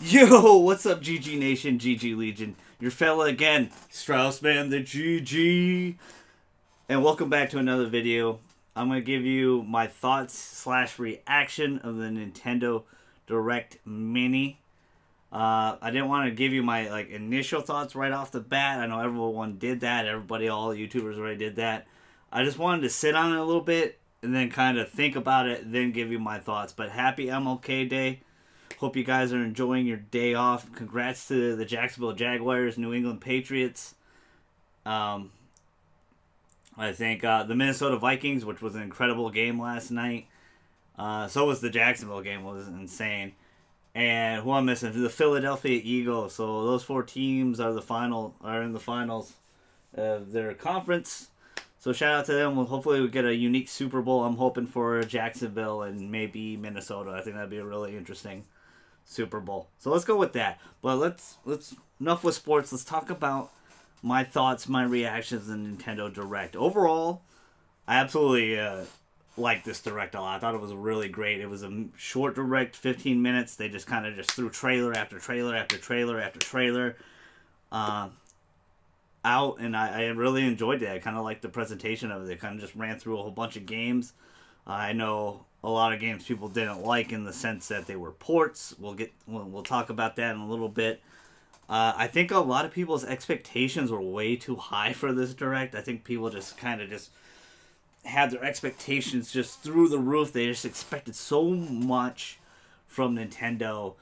Yo, what's up, GG Nation, GG Legion? Your fella again, Straussman, the GG. And welcome back to another video. I'm going to give you my thoughts slash reaction of the Nintendo Direct Mini. I didn't want to give you my initial thoughts right off the bat. I know everyone did that. Everybody, all the YouTubers already did that. I just wanted to sit on it a little bit and then kind of think about it, then give you my thoughts. But happy MLK Day. Hope you guys are enjoying your day off. Congrats to the Jacksonville Jaguars, New England Patriots. I think the Minnesota Vikings, which was an incredible game last night. So was the Jacksonville game, was insane. And who I'm missing? The Philadelphia Eagles. So those four teams are in the finals of their conference. So shout out to them. Well, hopefully we get a unique Super Bowl. I'm hoping for Jacksonville and maybe Minnesota. I think that'd be a really interesting Super Bowl. So let's go with that. But let's enough with sports. Let's talk about my thoughts, my reactions to Nintendo Direct. Overall, I absolutely liked this Direct a lot. I thought it was really great. It was a short Direct, 15 minutes. They just kind of just threw trailer after trailer after trailer after trailer out, and I really enjoyed it. I kind of liked the presentation of it. They kind of just ran through a whole bunch of games. I know a lot of games people didn't like in the sense that they were ports. We'll talk about that in a little bit. I think a lot of people's expectations were way too high for this Direct. I think people just kind of just had their expectations just through the roof. They just expected so much from Nintendo.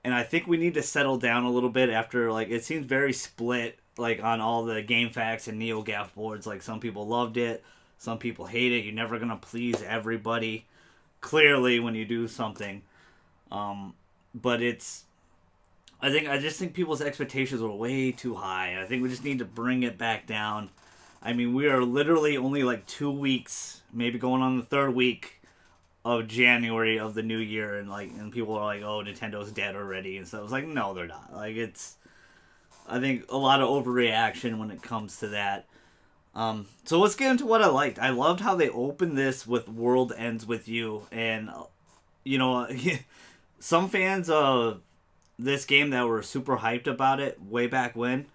And I think we need to settle down a little bit after, it seems very split, on all the GameFAQs and NeoGAF boards. Some people loved it. Some people hate it. You're never going to please everybody, clearly, when you do something. But I just think people's expectations were way too high. I think we just need to bring it back down. I mean, we are literally only 2 weeks, maybe going on the third week of January of the new year, and people are like, "Oh, Nintendo's dead already," and so I was like, "No, they're not." I think a lot of overreaction when it comes to that. So let's get into what I liked. I loved how they opened this with "World Ends With You," and some fans of this game that were super hyped about it way back when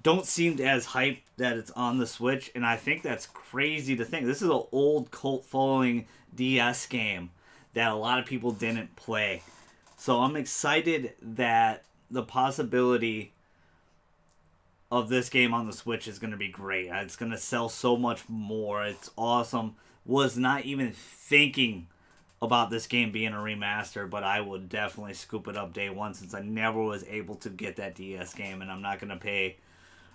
don't seem as hyped that it's on the Switch, and I think that's crazy to think. This is an old cult-following DS game that a lot of people didn't play. So I'm excited that the possibility of this game on the Switch is going to be great. It's going to sell so much more. It's awesome. Was not even thinking about this game being a remaster, but I would definitely scoop it up day one since I never was able to get that DS game, and I'm not going to pay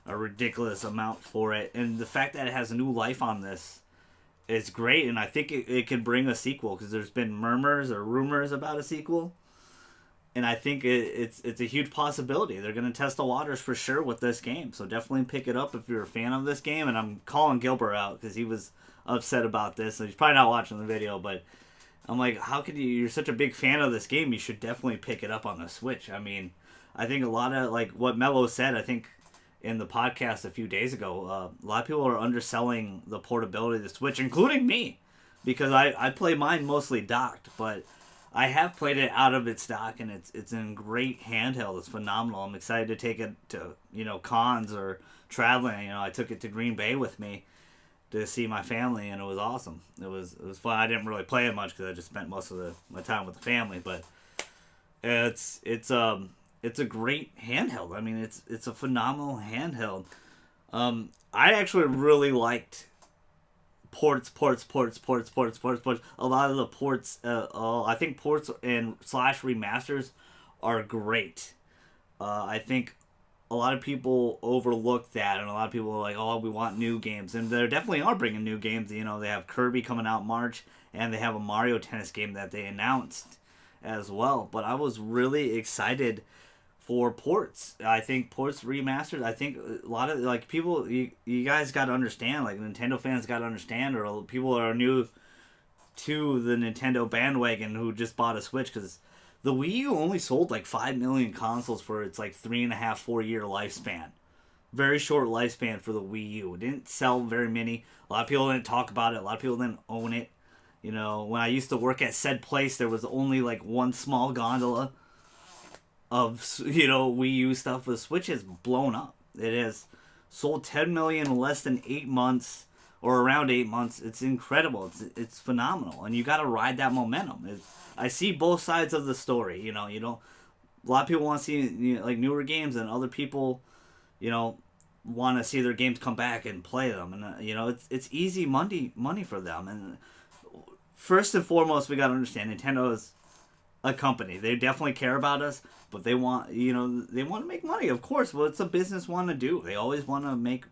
a ridiculous amount for it. And the fact that it has a new life on this is great, and I think it could bring a sequel because there's been murmurs or rumors about a sequel. And I think it's a huge possibility. They're going to test the waters for sure with this game. So definitely pick it up if you're a fan of this game. And I'm calling Gilbert out because he was upset about this. And he's probably not watching the video. But I'm like, how could you? You're such a big fan of this game. You should definitely pick it up on the Switch. I mean, I think a lot of, what Mello said, I think, in the podcast a few days ago, a lot of people are underselling the portability of the Switch, including me. Because I play mine mostly docked. But I have played it out of its dock, and it's in great handheld. It's phenomenal. I'm excited to take it to cons or traveling. I took it to Green Bay with me to see my family, and it was awesome. It was fun. I didn't really play it much because I just spent most of my time with the family, but it's a great handheld. I mean, it's a phenomenal handheld. I actually really liked ports. A lot of the ports, I think ports and / remasters are great. I think a lot of people overlook that, and a lot of people are like, "Oh, we want new games," and they definitely are bringing new games. They have Kirby coming out in March, and they have a Mario Tennis game that they announced as well. But I was really excited for ports. I think ports remastered. I think a lot of people, you guys got to understand, Nintendo fans got to understand, or people are new to the Nintendo bandwagon who just bought a Switch, because the Wii U only sold 5 million consoles for its 3.5, 4 year lifespan. Very short lifespan for the Wii U. It didn't sell very many. A lot of people didn't talk about it. A lot of people didn't own it. When I used to work at said place, there was only one small gondola of Wii U stuff with Switch has blown up. It has sold 10 million in less than 8 months, or around 8 months. It's incredible. It's phenomenal, and you got to ride that momentum. I see both sides of the story. A lot of people want to see like newer games, and other people, want to see their games come back and play them, and it's easy money for them. And first and foremost, we got to understand Nintendo is a company. They definitely care about us, but they want they want to make money. Of course, what's a business want to do? They always want to make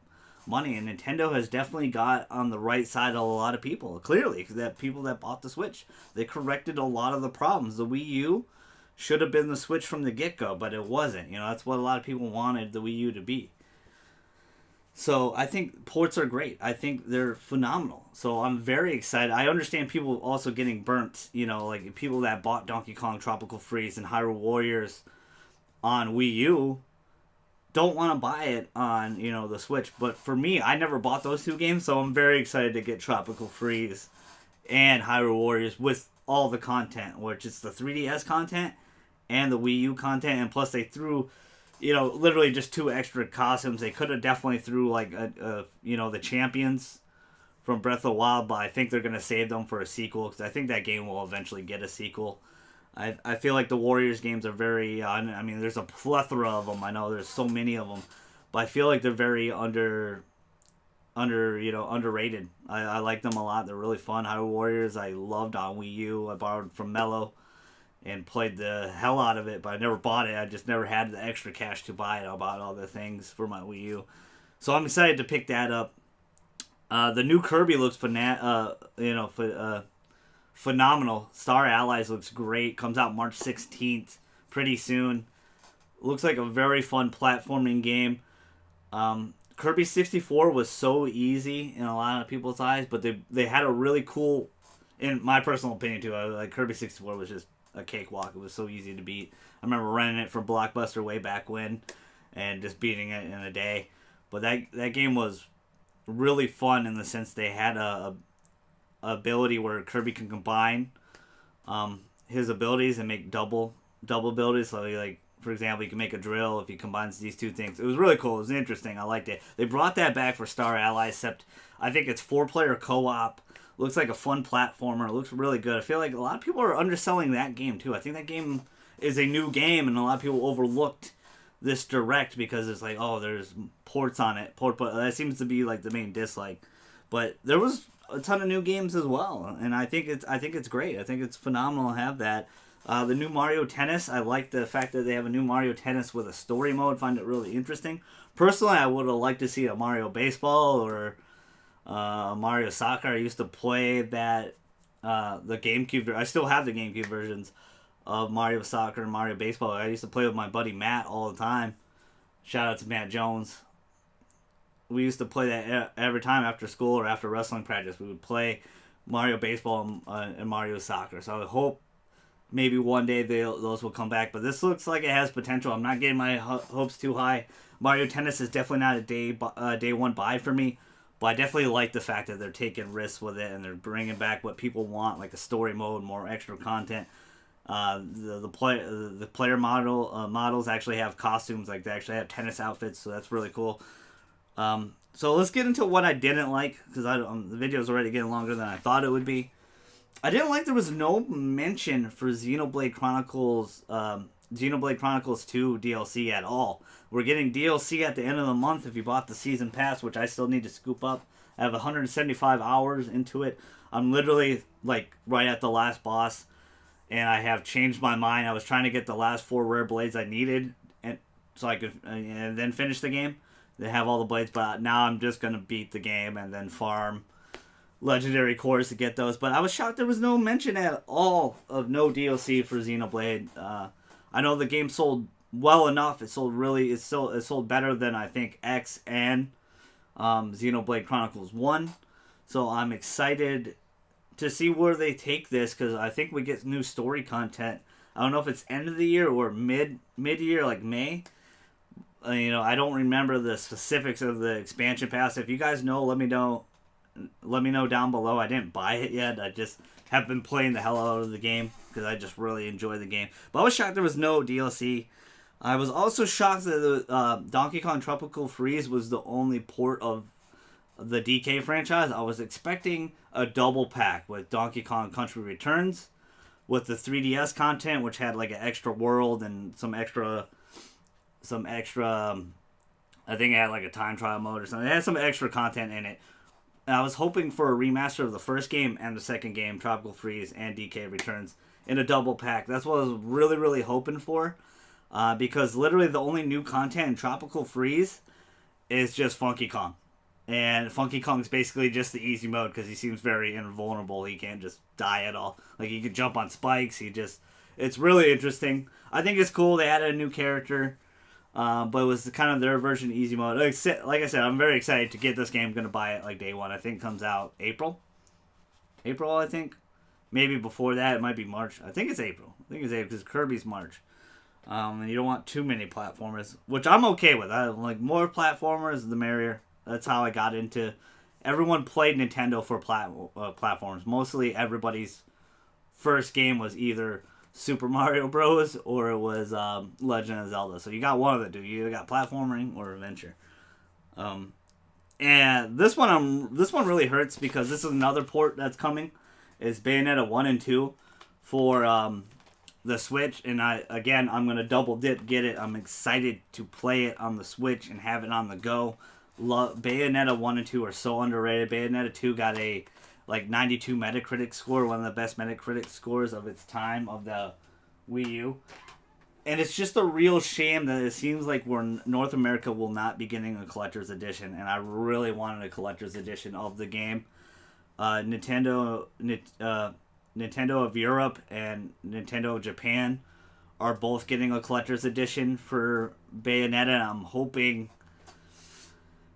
money, and Nintendo has definitely got on the right side of a lot of people. Clearly, that people that bought the Switch, they corrected a lot of the problems. The Wii U should have been the Switch from the get-go, but it wasn't. That's what a lot of people wanted the Wii U to be. So I think ports are great. I think they're phenomenal. So I'm very excited. I understand people also getting burnt, like people that bought Donkey Kong Tropical Freeze and Hyrule Warriors on Wii U don't want to buy it on, the Switch. But for me, I never bought those two games, so I'm very excited to get Tropical Freeze and Hyrule Warriors with all the content, which is the 3DS content and the Wii U content, and plus they threw literally just 2 extra costumes. They could have definitely threw like the champions from Breath of the Wild, but I think they're gonna save them for a sequel, because I think that game will eventually get a sequel. I feel like the Warriors games are very I mean, there's a plethora of them. I know there's so many of them, but I feel like they're very underrated. I like them a lot. They're really fun. Hyrule Warriors I loved on Wii U. I borrowed from Mello and played the hell out of it, but I never bought it. I just never had the extra cash to buy it. I bought all the things for my Wii U, so I'm excited to pick that up. The new Kirby looks phenomenal. Star Allies looks great. Comes out March 16th, pretty soon. Looks like a very fun platforming game. Kirby 64 was so easy in a lot of people's eyes, but they had a really cool, in my personal opinion too, like Kirby 64 was just a cakewalk. It was so easy to beat. I remember renting it from Blockbuster way back when and just beating it in a day. But that game was really fun in the sense they had a ability where Kirby can combine his abilities and make double abilities. So like, for example, you can make a drill if he combines these two things. It was really cool. It was interesting. I liked it. They brought that back for Star Allies, except I think it's 4-player co-op. Looks like a fun platformer. It looks really good. I feel like a lot of people are underselling that game too. I think that game is a new game, and a lot of people overlooked this direct because it's like, oh, there's ports on it. That seems to be like the main dislike. But there was a ton of new games as well, and I think it's great. I think it's phenomenal to have that. The new Mario Tennis, I like the fact that they have a new Mario Tennis with a story mode. Find it really interesting. Personally, I would have liked to see a Mario Baseball or Mario Soccer. I used to play that the GameCube. I still have the GameCube versions of Mario Soccer and Mario Baseball. I used to play with my buddy Matt all the time. Shout out to Matt Jones. We used to play that every time after school or after wrestling practice. We would play Mario Baseball and Mario Soccer. So I hope maybe one day those will come back. But this looks like it has potential. I'm not getting my hopes too high. Mario Tennis is definitely not a day one buy for me. But I definitely like the fact that they're taking risks with it and they're bringing back what people want, like the story mode, more extra content. The player models actually have costumes, like they actually have tennis outfits, so that's really cool. So let's get into what I didn't like, because the video's already getting longer than I thought it would be. I didn't like there was no mention for Xenoblade Chronicles 2 DLC at all. We're getting DLC at the end of the month if you bought the season pass, which I still need to scoop up. I have 175 hours into it. I'm literally like right at the last boss, and I have changed my mind. I was trying to get the last 4 rare blades I needed, and so I could and then finish the game. They have all the blades, but now I'm just gonna beat the game and then farm legendary cores to get those. But I was shocked there was no mention at all of no DLC for Xenoblade. I know the game sold well enough. It sold better than I think X and Xenoblade Chronicles 1. So I'm excited to see where they take this, because I think we get new story content. I don't know if it's end of the year or mid-year, like May. I don't remember the specifics of the expansion pass. If you guys know, let me know. Let me know down below. I didn't buy it yet. I just have been playing the hell out of the game because I just really enjoy the game. But I was shocked there was no DLC. I was also shocked that the Donkey Kong Tropical Freeze was the only port of the DK franchise. I was expecting a double pack with Donkey Kong Country Returns, with the 3DS content, which had like an extra world and some extra. I think it had like a time trial mode or something. It had some extra content in it. And I was hoping for a remaster of the first game and the second game, Tropical Freeze and DK Returns, in a double pack. That's what I was really, really hoping for. Because literally the only new content in Tropical Freeze is just Funky Kong. And Funky Kong's basically just the easy mode because he seems very invulnerable. He can't just die at all. Like, he can jump on spikes. It's really interesting. I think it's cool. They added a new character. But it was kind of their version of easy mode. Like I said, I'm very excited to get this game. I'm going to buy it like day one. I think it comes out April. I think. Maybe before that. It might be March. I think it's April. Because Kirby's March. And you don't want too many platformers, which I'm okay with. I like more platformers, the merrier. That's how I got into. Everyone played Nintendo for platforms. Mostly everybody's first game was either Super Mario Bros. Or it was Legend of Zelda. So you got one of the two. You either got platforming or adventure. And this one really hurts because this is another port that's coming. It's Bayonetta 1 and 2 for the Switch, and I'm gonna double dip, get it. I'm excited to play it on the Switch and have it on the go. Bayonetta 1 and 2 are so underrated. Bayonetta 2 got a 92 Metacritic score, one of the best Metacritic scores of its time of the Wii U. And it's just a real shame that it seems like North America will not be getting a collector's edition, and I really wanted a collector's edition of the game. Nintendo of Europe and Nintendo of Japan are both getting a collector's edition for Bayonetta, and I'm hoping.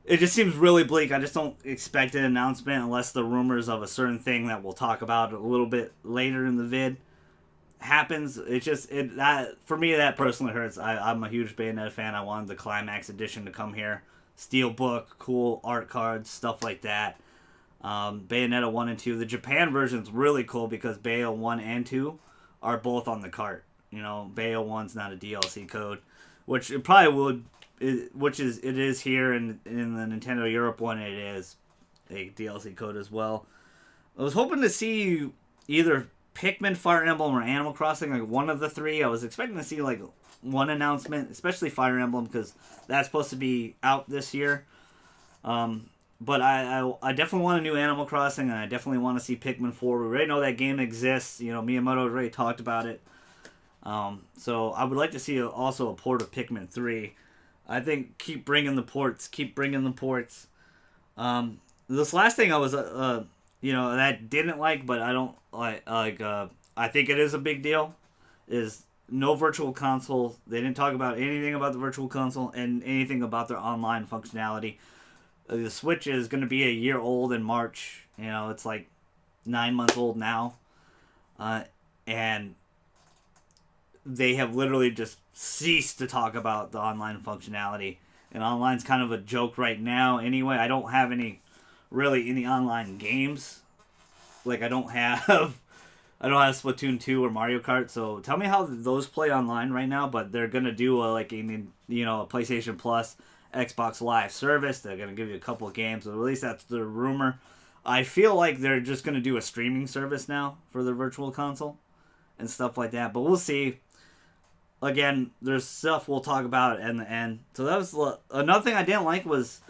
It just seems really bleak. I just don't expect an announcement unless the rumors of a certain thing that we'll talk about a little bit later in the vid happens. That for me, that personally hurts. I'm a huge Bayonetta fan. I wanted the Climax edition to come here. Steelbook, cool art cards, stuff like that. Bayonetta 1 and 2. The Japan version's really cool because Bayo 1 and 2 are both on the cart. Bayo 1's not a DLC code, which it probably would. It is here in the Nintendo Europe one. It is a DLC code as well. I was hoping to see either Pikmin, Fire Emblem, or Animal Crossing, like one of the three. I was expecting to see like one announcement, especially Fire Emblem because that's supposed to be out this year. But I definitely want a new Animal Crossing, and I definitely want to see Pikmin 4. We already know that game exists. Miyamoto already talked about it. So I would like to see also a port of Pikmin 3. I think keep bringing the ports. This last thing I was, that didn't like, but I don't like. I think it is a big deal. Is no virtual console. They didn't talk about anything about the virtual console and anything about their online functionality. The Switch is going to be a year old in March. It's like 9 months old now, and they have literally just ceased to talk about the online functionality. And online's kind of a joke right now anyway. I don't have any online games. Like I don't have Splatoon 2 or Mario Kart. So tell me how those play online right now, but they're going to do a PlayStation Plus, Xbox Live service. They're going to give you a couple of games. Or at least that's the rumor. I feel like they're just going to do a streaming service now for the virtual console and stuff like that. But we'll see. Again, there's stuff we'll talk about in the end. So that was another thing I didn't like was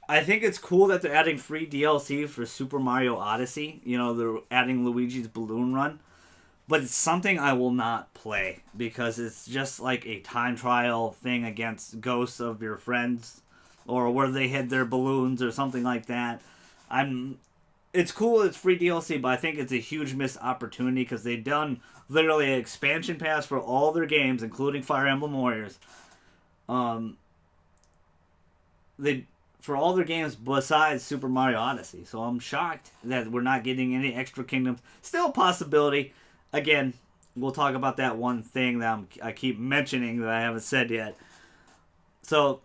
I think it's cool that they're adding free DLC for Super Mario Odyssey. They're adding Luigi's Balloon Run. But it's something I will not play because it's just like a time trial thing against ghosts of your friends or where they hid their balloons or something like that. It's cool, it's free DLC, but I think it's a huge missed opportunity because they've done literally an expansion pass for all their games, including Fire Emblem Warriors. For all their games besides Super Mario Odyssey. So I'm shocked that we're not getting any extra kingdoms. Still a possibility. Again, we'll talk about that one thing that I keep mentioning that I haven't said yet. So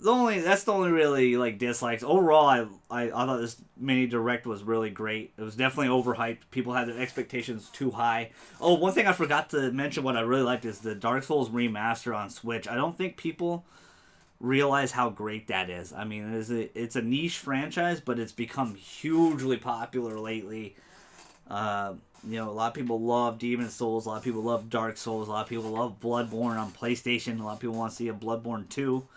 That's the only really like dislikes. Overall, I thought this mini direct was really great. It was definitely overhyped. People had their expectations too high. Oh, one thing I forgot to mention, what I really liked is the Dark Souls remaster on Switch. I don't think people realize how great that is. I mean, it's a niche franchise, but it's become hugely popular lately. You know, a lot of people love Demon Souls. A lot of people love Dark Souls. A lot of people love Bloodborne on PlayStation. A lot of people want to see a Bloodborne 2.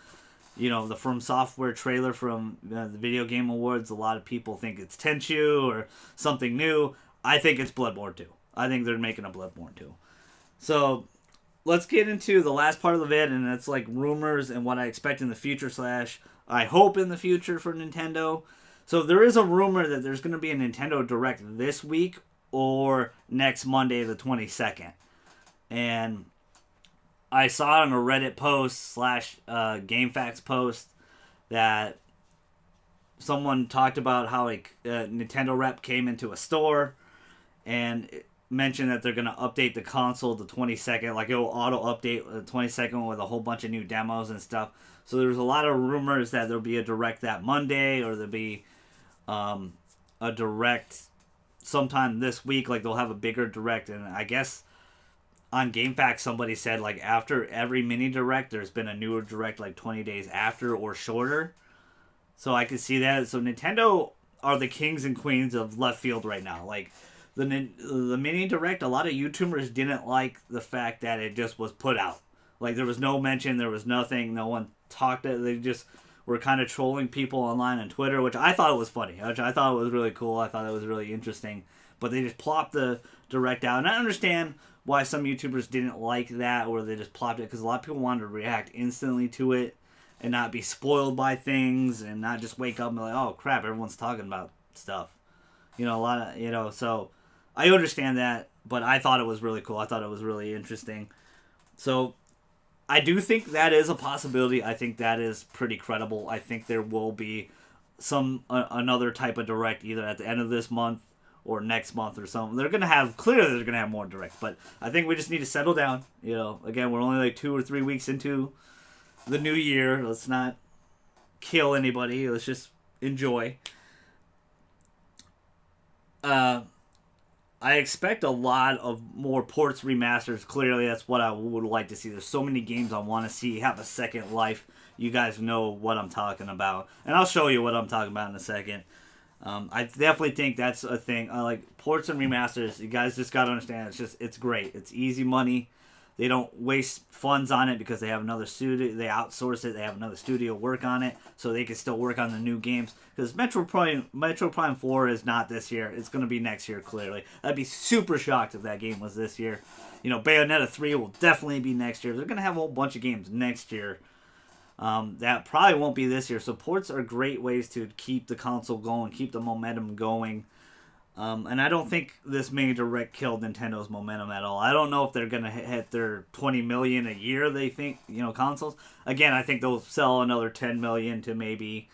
You know, the From Software trailer from the Video Game Awards, a lot of people think it's Tenchu or something new. I think it's Bloodborne 2. I think they're making a Bloodborne 2. So, let's get into the last part of the vid, and that's like rumors and what I expect in the future / I hope in the future for Nintendo. So, there is a rumor that there's going to be a Nintendo Direct this week or next Monday the 22nd. And I saw it on a Reddit post / GameFAQs post that someone talked about how a Nintendo rep came into a store and mentioned that they're going to update the console the 22nd. Like, it will auto-update the 22nd with a whole bunch of new demos and stuff. So there's a lot of rumors that there'll be a Direct that Monday, or there'll be a Direct sometime this week. Like, they'll have a bigger Direct. And I guess on GameFAQs, somebody said, like, after every mini Direct, there's been a newer Direct, like, 20 days after or shorter. So I could see that. So Nintendo are the kings and queens of left field right now. Like, the mini Direct, a lot of YouTubers didn't like the fact that it just was put out. Like, there was no mention, there was nothing, no one talked it. They just were kind of trolling people online on Twitter, which I thought was funny. Which I thought was really cool. I thought it was really interesting. But they just plopped the Direct out. And I understand why some YouTubers didn't like that, or they just plopped it, because a lot of people wanted to react instantly to it and not be spoiled by things and not just wake up and be like, oh crap, everyone's talking about stuff. You know, a lot of, you know, so I understand that, but I thought it was really cool. I thought it was really interesting. So I do think that is a possibility. I think that is pretty credible. I think there will be another type of Direct either at the end of this month or next month or something. They're going to have more Direct, but I think we just need to settle down. You know, again, we're only like 2 or 3 weeks into the new year. Let's not kill anybody. Let's just enjoy. I expect a lot of more ports, remasters. Clearly, that's what I would like to see. There's so many games I want to see have a second life. You guys know what I'm talking about. And I'll show you what I'm talking about in a second. I definitely think that's a thing. Like, ports and remasters, you guys just got to understand, it's great. It's easy money. They don't waste funds on it because they have another studio. They outsource it. They have another studio work on it, so they can still work on the new games. Because Metro Prime 4 is not this year. It's going to be next year, clearly. I'd be super shocked if that game was this year. You know, Bayonetta 3 will definitely be next year. They're going to have a whole bunch of games next year. That probably won't be this year. So ports are great ways to keep the console going, keep the momentum going. And I don't think this mini Direct killed Nintendo's momentum at all. I don't know if they're going to hit their 20 million a year, they think, you know, consoles. Again, I think they'll sell another 10 million to maybe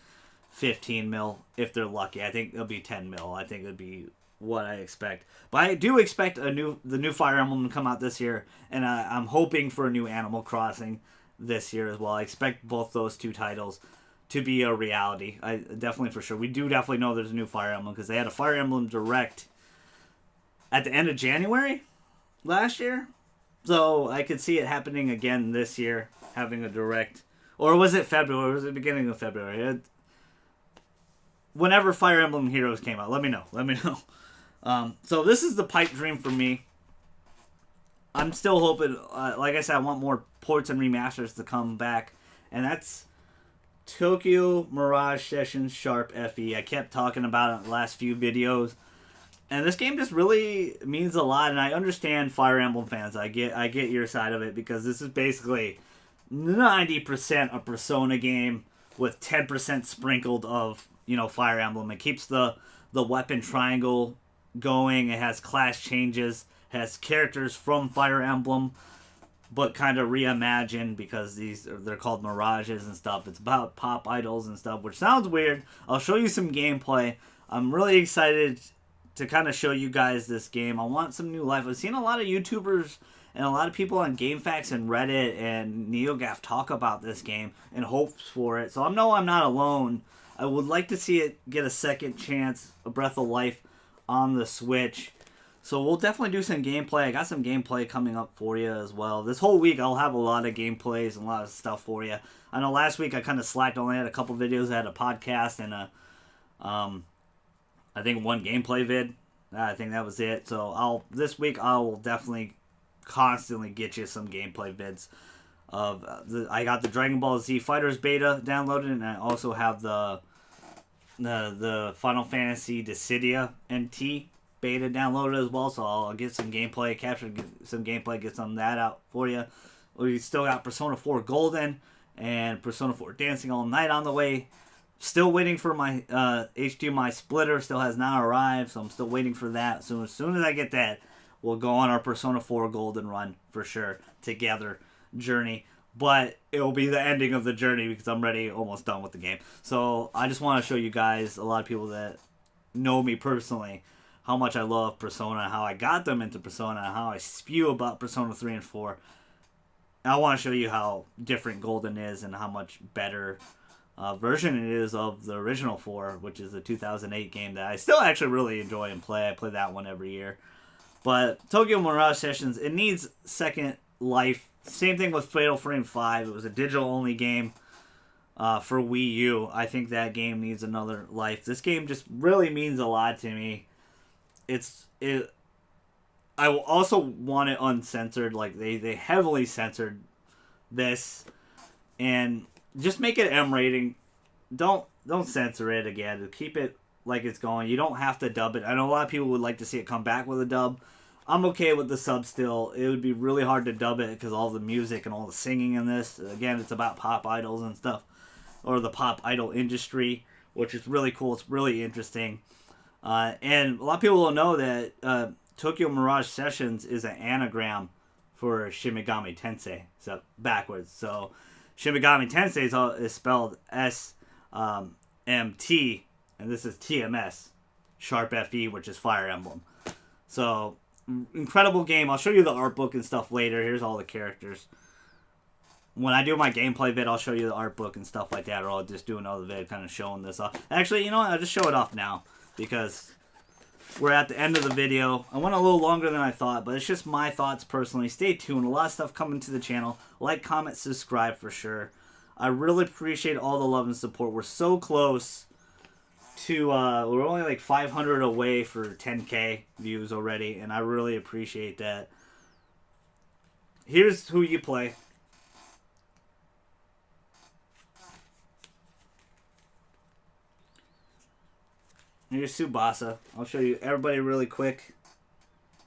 15 mil if they're lucky. I think it'll be 10 mil. I think it'll be what I expect. But I do expect the new Fire Emblem to come out this year, and I'm hoping for a new Animal Crossing this year as well. I expect both those two titles to be a reality. I definitely, for sure. We do definitely know there's a new Fire Emblem because they had a Fire Emblem Direct at the end of January last year. So I could see it happening again this year, having a Direct. Or was it February? Or was it the beginning of February? Whenever Fire Emblem Heroes came out, let me know. So this is the pipe dream for me. I'm still hoping, like I said, I want more ports and remasters to come back. And that's Tokyo Mirage Sessions Sharp FE. I kept talking about it in the last few videos. And this game just really means a lot. And I understand Fire Emblem fans. I get your side of it, because this is basically 90% a Persona game with 10% sprinkled of, you know, Fire Emblem. It keeps the weapon triangle going. It has class changes. Has characters from Fire Emblem, but kind of reimagined, because they're called Mirages and stuff. It's about pop idols and stuff, which sounds weird. I'll show you some gameplay. I'm really excited to kind of show you guys this game. I want some new life. I've seen a lot of YouTubers And a lot of people on GameFAQs and Reddit and NeoGAF talk about this game and hopes for it. So I know I'm not alone. I would like to see it get a second chance, a breath of life on the Switch. So we'll definitely do some gameplay. I got some gameplay coming up for you as well. This whole week I'll have a lot of gameplays and a lot of stuff for you. I know last week I kind of slacked. I only had a couple videos. I had a podcast and I think one gameplay vid. I think that was it. So this week I will definitely constantly get you some gameplay vids. I got the Dragon Ball Z Fighters beta downloaded, and I also have the Final Fantasy Dissidia NT beta downloaded as well. So I'll get some gameplay, get some of that out for you. We still got Persona 4 Golden and Persona 4 Dancing All Night on the way. Still waiting for my HDMI splitter. Still has not arrived, so I'm still waiting for that. So as soon as I get that, we'll go on our Persona 4 Golden run for sure together journey. But it will be the ending of the journey because I'm almost done with the game. So I just want to show you guys, a lot of people that know me personally, how much I love Persona, how I got them into Persona, how I spew about Persona 3 and 4. I want to show you how different Golden is and how much better version it is of the original 4, which is the 2008 game that I still actually really enjoy and play. I play that one every year. But Tokyo Mirage Sessions, it needs second life. Same thing with Fatal Frame 5. It was a digital-only game for Wii U. I think that game needs another life. This game just really means a lot to me. I also want it uncensored. Like, they heavily censored this. And just make it M rating. Don't censor it again. Keep it like it's going. You don't have to dub it. I know a lot of people would like to see it come back with a dub. I'm okay with the sub still. It would be really hard to dub it because all the music and all the singing in this. Again, it's about pop idols and stuff. Or the pop idol industry, which is really cool. It's really interesting. And a lot of people will know that Tokyo Mirage Sessions is an anagram for Shimigami Tensei. So backwards. So Shimigami Tensei is spelled S-M-T, and this is TMS, Sharp FE, which is Fire Emblem. So, incredible game. I'll show you the art book and stuff later. Here's all the characters. When I do my gameplay vid, I'll show you the art book and stuff like that, or I'll just do another vid kind of showing this off. Actually, you know what? I'll just show it off now, because we're at the end of the video. I went a little longer than I thought, but it's just my thoughts personally. Stay tuned. A lot of stuff coming to the channel. Like, comment, subscribe for sure. I really appreciate all the love and support. We're so close to, we're only like 500 away for 10K views already, and I really appreciate that. Here's who you play. Here's Tsubasa. I'll show you everybody really quick,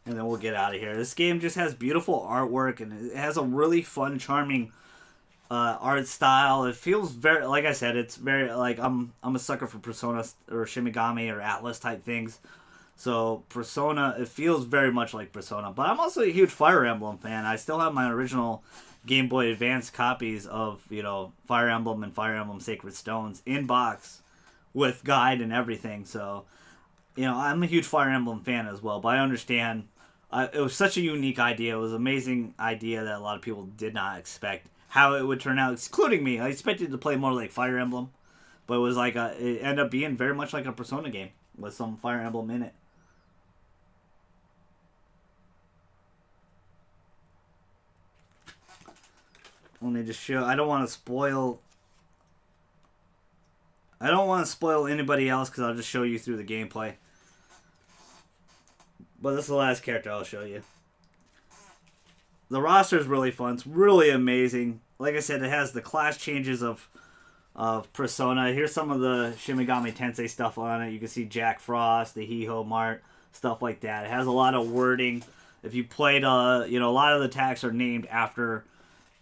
and then we'll get out of here. This game just has beautiful artwork, and it has a really fun, charming art style. It feels very, like I said, it's very, like, I'm a sucker for Persona or Shimigami or Atlas type things. So Persona, it feels very much like Persona. But I'm also a huge Fire Emblem fan. I still have my original Game Boy Advance copies of, you know, Fire Emblem and Fire Emblem Sacred Stones in box with guide and everything. So, you know, I'm a huge Fire Emblem fan as well. But I understand it was such a unique idea. It was an amazing idea that a lot of people did not expect how it would turn out, including me. I expected to play more like Fire Emblem, but it was like it ended up being very much like a Persona game with some Fire Emblem in it. Let me just show. I don't want to spoil anybody else because I'll just show you through the gameplay. But this is the last character I'll show you. The roster is really fun. It's really amazing. Like I said, it has the class changes of Persona. Here's some of the Shimigami Tensei stuff on it. You can see Jack Frost, the Hiho Mart, stuff like that. It has a lot of wording. If you played, you know, a lot of the attacks are named after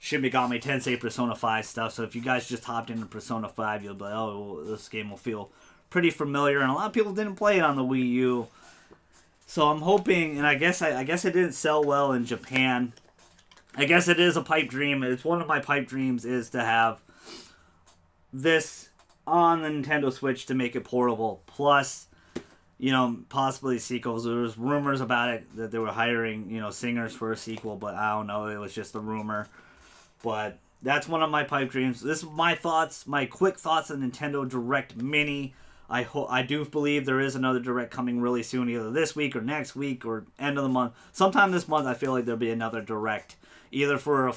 Shimigami Tensei Persona 5 stuff. So if you guys just hopped into Persona 5, you'll be like, oh, well, this game will feel pretty familiar. And a lot of people didn't play it on the Wii U. So I'm hoping, and I guess it didn't sell well in Japan. I guess it is a pipe dream. It's one of my pipe dreams is to have this on the Nintendo Switch to make it portable. Plus, you know, possibly sequels. There was rumors about it that they were hiring, you know, singers for a sequel, but I don't know. It was just a rumor. But that's one of my pipe dreams. This is my thoughts, my quick thoughts on Nintendo Direct Mini. I do believe there is another Direct coming really soon, either this week or next week or end of the month. Sometime this month, I feel like there'll be another Direct, either for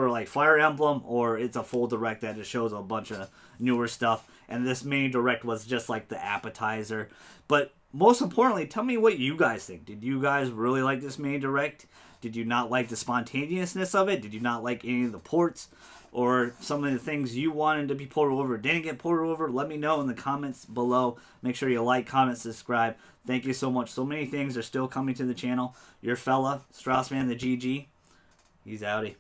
like Fire Emblem, or it's a full Direct that just shows a bunch of newer stuff. And this mini Direct was just like the appetizer. But most importantly, tell me what you guys think. Did you guys really like this mini Direct? Did you not like the spontaneousness of it? Did you not like any of the ports? Or some of the things you wanted to be ported over didn't get ported over? Let me know in the comments below. Make sure you like, comment, subscribe. Thank you so much. So many things are still coming to the channel. Your fella, Straussman the GG. He's outie.